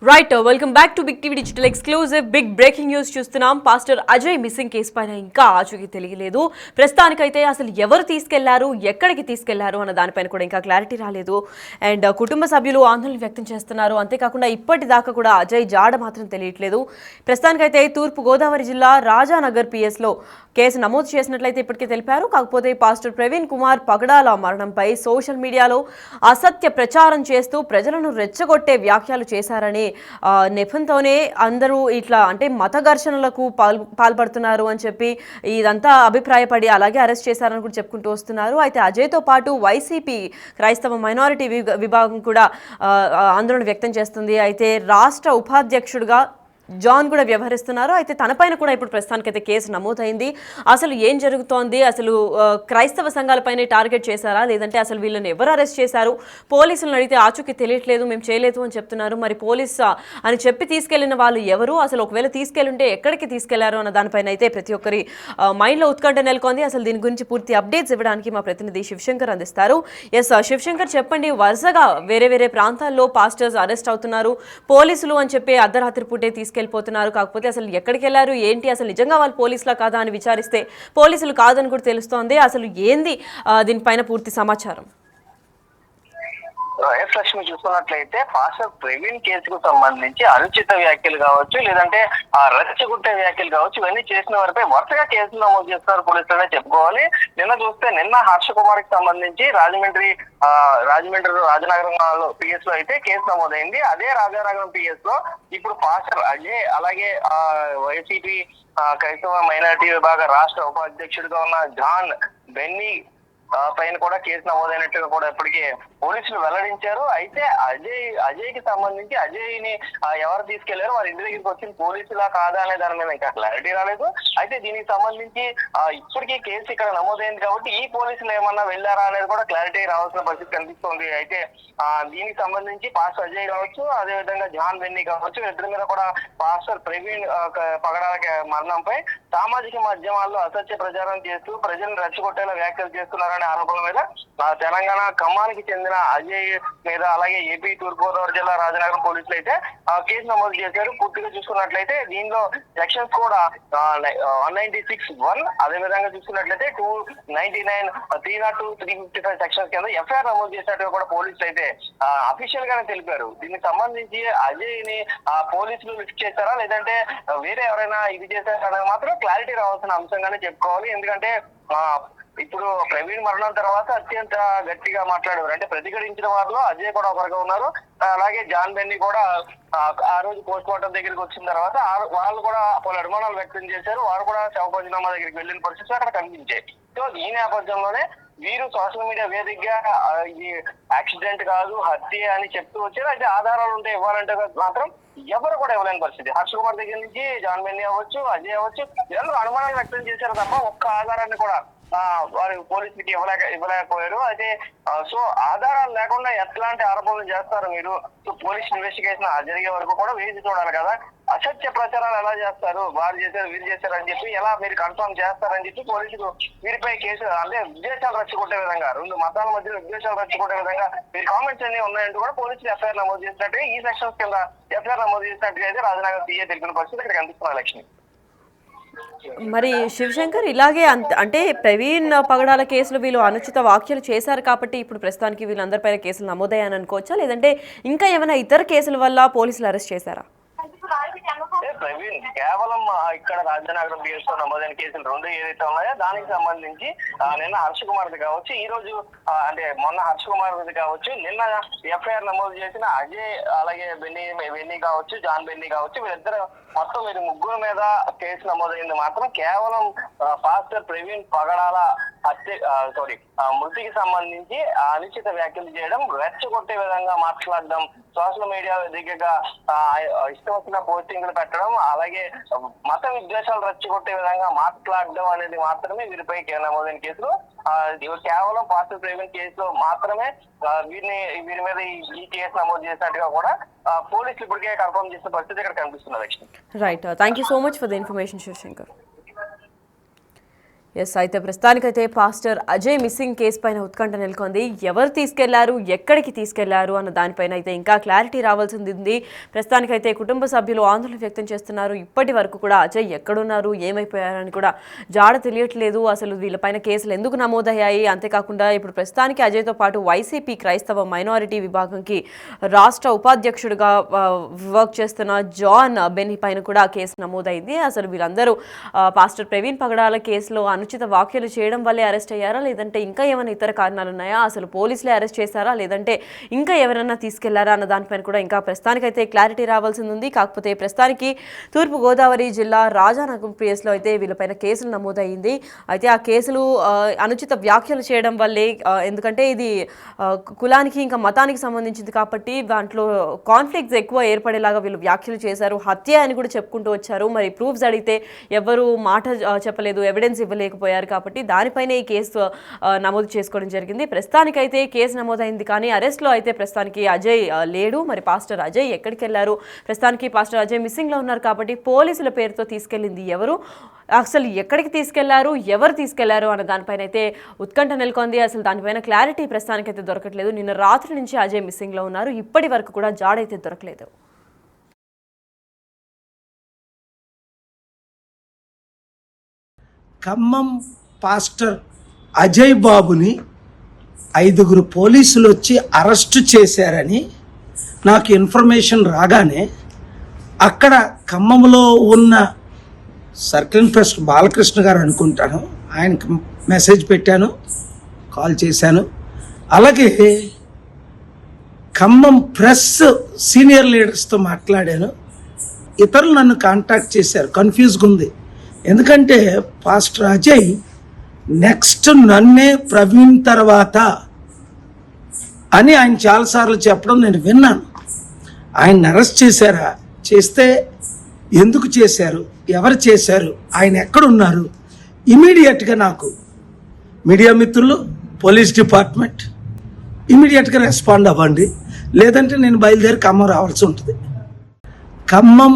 Right welcome back to big TV digital exclusive big breaking news చూస్తున్నాం. Pastor Ajay missing case పైన ఇంకా ఆచూకీ తెలియలేదు. ప్రస్తుతానికైతే అసలు ఎవరు తీసుకెళ్లారు, ఎక్కడికి తీసుకెళ్లారు అన్న దానిపైన కూడా ఇంకా క్లారిటీ రాలేదు. అండ్ కుటుంబ సభ్యులు ఆందోళన వ్యక్తం చేస్తున్నారు. అంతేకాకుండా ఇప్పటిదాకా కూడా అజయ్ జాడ మాత్రం తెలియట్లేదు. ప్రస్తుతానికైతే తూర్పు గోదావరి జిల్లా రాజానగర్ పిఎస్లో కేసు నమోదు చేసినట్లయితే ఇప్పటికే తెలిపారు. కాకపోతే పాస్టర్ ప్రవీణ్ కుమార్ పగడాల మరణంపై సోషల్ మీడియాలో అసత్య ప్రచారం చేస్తూ ప్రజలను రెచ్చగొట్టే వ్యాఖ్యలు చేశారని నెపంతోనే అందరూ ఇట్లా అంటే మత ఘర్షణలకు పాల్పడుతున్నారు అని చెప్పి ఇదంతా అభిప్రాయపడి అలాగే అరెస్ట్ చేశారని కూడా చెప్పుకుంటూ వస్తున్నారు. అయితే అజయ్తో పాటు వైసీపీ క్రైస్తవ మైనారిటీ విభాగం కూడా ఆందోళన వ్యక్తం చేస్తుంది. అయితే రాష్ట్ర ఉపాధ్యక్షుడిగా జాన్ కూడా వ్యవహరిస్తున్నారు. అయితే తనపైన కూడా ఇప్పుడు ప్రస్తుతానికైతే కేసు నమోదైంది. అసలు ఏం జరుగుతోంది, అసలు క్రైస్తవ సంఘాలపైనే టార్గెట్ చేశారా, లేదంటే అసలు వీళ్ళని ఎవరు అరెస్ట్ చేశారు, పోలీసులను అడిగితే ఆచూకీ తెలియట్లేదు, మేము చేయలేదు అని చెప్తున్నారు. మరి పోలీస్ అని చెప్పి తీసుకెళ్లిన వాళ్ళు ఎవరు, అసలు ఒకవేళ తీసుకెళ్లుంటే ఎక్కడికి తీసుకెళ్లారు అన్న దానిపైన అయితే ప్రతి ఒక్కరి మైండ్లో ఉత్కంఠ నెలకొంది. అసలు దీని గురించి పూర్తి అప్డేట్స్ ఇవ్వడానికి మా ప్రతినిధి శివశంకర్ అందిస్తారు. ఎస్ శివశంకర్, చెప్పండి. వరుసగా వేరే వేరే ప్రాంతాల్లో పాస్టర్స్ అరెస్ట్ అవుతున్నారు, పోలీసులు అని చెప్పి అర్ధరాత్రి పూటే వెళ్ళిపోతున్నారు. కాకపోతే అసలు ఎక్కడికి వెళ్ళారు, ఏంటి, అసలు నిజంగా వాళ్ళు పోలీసులా కాదా అని విచారిస్తే పోలీసులు కాదని కూడా తెలుస్తోంది. అసలు ఏంది దీనిపైన పూర్తి సమాచారం? ఎస్ లక్ష్మి, చూసుకున్నట్లయితే పాస్టర్ ప్రవీణ్ కేసుకు సంబంధించి అనుచిత వ్యాఖ్యలు కావచ్చు, లేదంటే ఆ రెచ్చగొట్టే వ్యాఖ్యలు కావచ్చు, ఇవన్నీ చేసిన వారిపై వరుసగా కేసులు నమోదు చేస్తున్నారు పోలీసులనే చెప్పుకోవాలి. నిన్న హర్ష కుమార్ కి సంబంధించి రాజమండ్రి రాజనగరం పిఎస్ లో అయితే కేసు నమోదైంది. అదే రాజానగరం పిఎస్ లో ఇప్పుడు పాస్టర్ అజయ్, అలాగే వైసీపీ క్రైస్తవ మైనారిటీ విభాగ రాష్ట్ర ఉపాధ్యక్షుడిగా ఉన్న జాన్ బెన్నీ పైన కూడా కేసు నమోదైనట్టుగా కూడా ఇప్పటికే పోలీసులు వెల్లడించారు. అయితే అజయ్ కి సంబంధించి అజయ్ ని ఎవరు తీసుకెళ్లారు, వారి ఇంటి దగ్గరికి వచ్చిన పోలీసులా కాదా అనే దాని మీద ఇంకా క్లారిటీ రాలేదు. అయితే దీనికి సంబంధించి ఇప్పటికీ కేసు ఇక్కడ నమోదైంది కాబట్టి ఈ పోలీసులు ఏమన్నా వెళ్ళారా అనేది కూడా క్లారిటీ రావాల్సిన పరిస్థితి కనిపిస్తుంది. అయితే దీనికి సంబంధించి పాస్టర్ అజయ్ కావచ్చు, అదే విధంగా జాన్ బెన్నీ కావచ్చు, ఇద్దరి మీద కూడా పాస్టర్ ప్రవీణ్ పగడాల మరణంపై సామాజిక మాధ్యమాల్లో అసత్య ప్రచారం చేస్తూ ప్రజలను రెచ్చగొట్టేలా వ్యాఖ్యలు చేస్తున్నారనే ఆరోపణల మీద తెలంగాణ ఖమ్మానికి చెందిన అజయ్ మీద, అలాగే ఏపీ తూర్పుగోదావరి జిల్లా రాజనగరం పోలీసులు అయితే కేసు నమోదు చేశారు. పూర్తిగా చూసుకున్నట్లయితే దీనిలో సెక్షన్స్ కూడా 196(1), అదే విధంగా చూసుకున్నట్లయితే 299, 302, 355 సెక్షన్స్ కింద ఎఫ్ఐఆర్ నమోదు చేసినట్టుగా కూడా పోలీసులు అయితే అఫీషియల్ గానే తెలిపారు. దీనికి సంబంధించి అజయ్ ని పోలీసులు లిఫ్ట్ చేశారా, లేదంటే వేరే ఎవరైనా ఇది చేశారనేది మాత్రం క్లారిటీ రావాల్సిన అంశంగానే చెప్పుకోవాలి. ఎందుకంటే ఇప్పుడు ప్రవీణ్ మరణం తర్వాత అత్యంత గట్టిగా మాట్లాడేవారు, అంటే ప్రతిఘటించిన వారిలో అజయ్ కూడా ఒకరుగా ఉన్నారు. అలాగే జాన్ బెన్నీ కూడా ఆ రోజు పోస్ట్ మార్టం దగ్గరికి వచ్చిన తర్వాత వాళ్ళు కూడా పలు అనుమానాలు వ్యక్తం చేశారు. వారు కూడా శవ పంచనామా దగ్గరికి వెళ్ళిన పరిస్థితి అక్కడ కనిపించాయి. సో ఈ నేపథ్యంలోనే వీరు సోషల్ మీడియా వేదికగా ఇది యాక్సిడెంట్ కాదు, హత్య అని చెప్తూ వచ్చారు. అయితే ఆధారాలు ఉంటే ఇవ్వాలంటే మాత్రం ఎవరు కూడా ఇవ్వలేని పరిస్థితి. హర్ష కుమార్ దగ్గర నుంచి జాన్ బెన్నీ అవ్వచ్చు, అజయ్ అవ్వచ్చు, ఎవరు అనుమానాలు వ్యక్తం చేశారు తప్ప ఒక్క ఆధారాన్ని కూడా వారి పోలీసులకి ఇవ్వలేకపోయారు. అయితే సో ఆధారాలు లేకుండా ఎట్లాంటి ఆరోపణలు చేస్తారు మీరు? సో పోలీస్ ఇన్వెస్టిగేషన్ జరిగే వరకు కూడా వేచి చూడాలి కదా. అసత్య ప్రచారాలు ఎలా చేస్తారు, వారు చేశారు వీరు చేశారు అని చెప్పి ఎలా మీరు కన్ఫర్మ్ చేస్తారని చెప్పి పోలీసులు వీరిపై కేసు, అంటే విద్వేషాలు రెచ్చగొట్టే విధంగా, రెండు మతాల మధ్యలో విద్వేషాలు రెచ్చగొట్టే విధంగా మీరు కామెంట్స్ అన్ని ఉన్నాయంటూ కూడా పోలీసులు ఎఫ్ఐఆర్ నమోదు చేసినట్టుగా, ఈ సెక్షన్స్ కింద ఎఫ్ఐఆర్ నమోదు చేసినట్టుగా అయితే రాజనగర్ సీఏ తెలిపిన పరిస్థితి ఇక్కడ కనిపిస్తున్నారు లక్ష్మి. మరి శివశంకర్, ఇలాగే అంటే ప్రవీణ్ పగడాల కేసులు వీళ్ళు అనుచిత వ్యాఖ్యలు చేశారు కాబట్టి ఇప్పుడు ప్రస్తుతానికి వీళ్ళందరిపైన కేసులు నమోదయ్యాని అనుకోవచ్చా, లేదంటే ఇంకా ఏమైనా ఇతర కేసుల వల్ల పోలీసులు అరెస్ట్ చేశారా? ప్రవీణ్ కేవలం ఇక్కడ రాజనగరం పిఎస్ లో నమోదైన కేసులు రెండు ఏదైతే ఉన్నాయో దానికి సంబంధించి నిన్న హర్ష కుమార్ది కావచ్చు, ఈ రోజు అంటే మొన్న హర్ష కుమార్ది కావచ్చు, నిన్న ఎఫ్ఐఆర్ నమోదు చేసిన అజయ్, అలాగే బెన్నీ కావచ్చు, జాన్ బెన్నీ కావచ్చు, వీళ్ళిద్దరు మొత్తం వీరి ముగ్గురు మీద కేసు నమోదైంది మాత్రం కేవలం పాస్టర్ ప్రవీణ్ పగడాల మృతికి సంబంధించి అనుచిత వ్యాఖ్యలు చేయడం, రెచ్చగొట్టే విధంగా మాట్లాడడం, సోషల్ మీడియా వేదికగా ఇష్టం వచ్చిన పోస్టింగ్లు పెట్టడం, అలాగే మత విద్వేషాలు రెచ్చగొట్టే విధంగా మాట్లాడడం అనేది మాత్రమే వీరిపై నమోదైన కేసులు. కేవలం పాస్టర్ ప్రవీణ్ కేసులో మాత్రమే వీరి మీద ఈ కేసు నమోదు చేసినట్టుగా కూడా పోలీసులు ఇప్పటికే కన్ఫర్మ్ చేసిన పరిస్థితి ఇక్కడ కనిపిస్తున్నది. Right, thank you so much for the information Shivashankar. Yes, అయితే ప్రస్తుతానికైతే పాస్టర్ అజయ్ మిస్సింగ్ కేసు పైన ఉత్కంఠ నెలకొంది. ఎవరు తీసుకెళ్లారు, ఎక్కడికి తీసుకెళ్లారు అన్న దానిపైన అయితే ఇంకా క్లారిటీ రావాల్సింది ఉంది. ప్రస్తుతానికైతే కుటుంబ సభ్యులు ఆందోళన వ్యక్తం చేస్తున్నారు. ఇప్పటి వరకు కూడా అజయ్ ఎక్కడున్నారు, ఏమైపోయారని కూడా జాడ తెలియట్లేదు. అసలు వీళ్ళపైన కేసులు ఎందుకు నమోదయ్యాయి, అంతేకాకుండా ఇప్పుడు ప్రస్తుతానికి అజయ్తో పాటు వైసీపీ క్రైస్తవ మైనారిటీ విభాగంకి రాష్ట్ర ఉపాధ్యక్షుడిగా వర్క్ చేస్తున్న జాన్ బెన్నీ పైన కూడా కేసు నమోదైంది. అసలు వీళ్ళందరూ పాస్టర్ ప్రవీణ్ పగడాల కేసులో అనుచిత వ్యాఖ్యలు చేయడం వల్లే అరెస్ట్ అయ్యారా, లేదంటే ఇంకా ఏమైనా ఇతర కారణాలు ఉన్నాయా, అసలు పోలీసులే అరెస్ట్ చేశారా, లేదంటే ఇంకా ఎవరైనా తీసుకెళ్లారా అన్న దానిపైన కూడా ఇంకా ప్రస్తుతానికైతే క్లారిటీ రావాల్సింది ఉంది. కాకపోతే ప్రస్తుతానికి తూర్పుగోదావరి జిల్లా రాజానగరం పిఎస్లో అయితే వీళ్ళపైన కేసులు నమోదయ్యింది. అయితే ఆ కేసులు అనుచిత వ్యాఖ్యలు చేయడం వల్లే, ఎందుకంటే ఇది కులానికి ఇంకా మతానికి సంబంధించింది కాబట్టి దాంట్లో కాన్ఫ్లిక్ట్స్ ఎక్కువ ఏర్పడేలాగా వీళ్ళు వ్యాఖ్యలు చేశారు. హత్య అని కూడా చెప్పుకుంటూ వచ్చారు. మరి ప్రూఫ్స్ అడిగితే ఎవరు మాట చెప్పలేదు, ఎవిడెన్స్ ఇవ్వలేకపోయారు. కాబట్టి దానిపైనే ఈ కేసు నమోదు చేసుకోవడం జరిగింది. ప్రస్తుతానికైతే కేసు నమోదైంది, కానీ అరెస్ట్లో అయితే ప్రస్తుతానికి అజయ్ లేడు. మరి పాస్టర్ అజయ్ ఎక్కడికి వెళ్ళారు, ప్రస్తుతానికి పాస్టర్ అజయ్ మిస్సింగ్లో ఉన్నారు. కాబట్టి పోలీసుల పేరుతో తీసుకెళ్ళింది ఎవరు, అసలు ఎక్కడికి తీసుకెళ్లారు, ఎవరు తీసుకెళ్లారు అన్న దానిపైన అయితే ఉత్కంఠ నెలకొంది. అసలు దానిపైన క్లారిటీ ప్రస్తుతానికైతే దొరకట్లేదు. నిన్న రాత్రి నుంచి అజయ్ మిస్సింగ్లో ఉన్నారు. ఇప్పటి వరకు కూడా జాడైతే దొరకలేదు. ఖమ్మం పాస్టర్ అజయ్ బాబుని 5 పోలీసులు వచ్చి అరెస్టు చేశారని నాకు ఇన్ఫర్మేషన్ రాగానే అక్కడ ఖమ్మంలో ఉన్న సర్కిల్ ఇన్స్పెక్టర్ బాలకృష్ణ గారు అనుకుంటాను, ఆయనకి మెసేజ్ పెట్టాను, కాల్ చేశాను. అలాగే ఖమ్మం ప్రెస్ సీనియర్ లీడర్స్తో మాట్లాడాను. ఇతరులు నన్ను కాంటాక్ట్ చేశారు. కన్ఫ్యూజ్గా ఉంది, ఎందుకంటే పాస్టర్ అజయ్ నెక్స్ట్ నన్నే ప్రవీణ్ తర్వాత అని ఆయన చాలాసార్లు చెప్పడం నేను విన్నాను. ఆయన అరెస్ట్ చేశారా, చేస్తే ఎందుకు చేశారు, ఎవరు చేశారు, ఆయన ఎక్కడున్నారు, ఇమీడియట్గా నాకు మీడియా మిత్రులు, పోలీస్ డిపార్ట్మెంట్ ఇమీడియట్గా రెస్పాండ్ అవ్వండి, లేదంటే నేను బయలుదేరి ఖమ్మం రావాల్సి ఉంటుంది. ఖమ్మం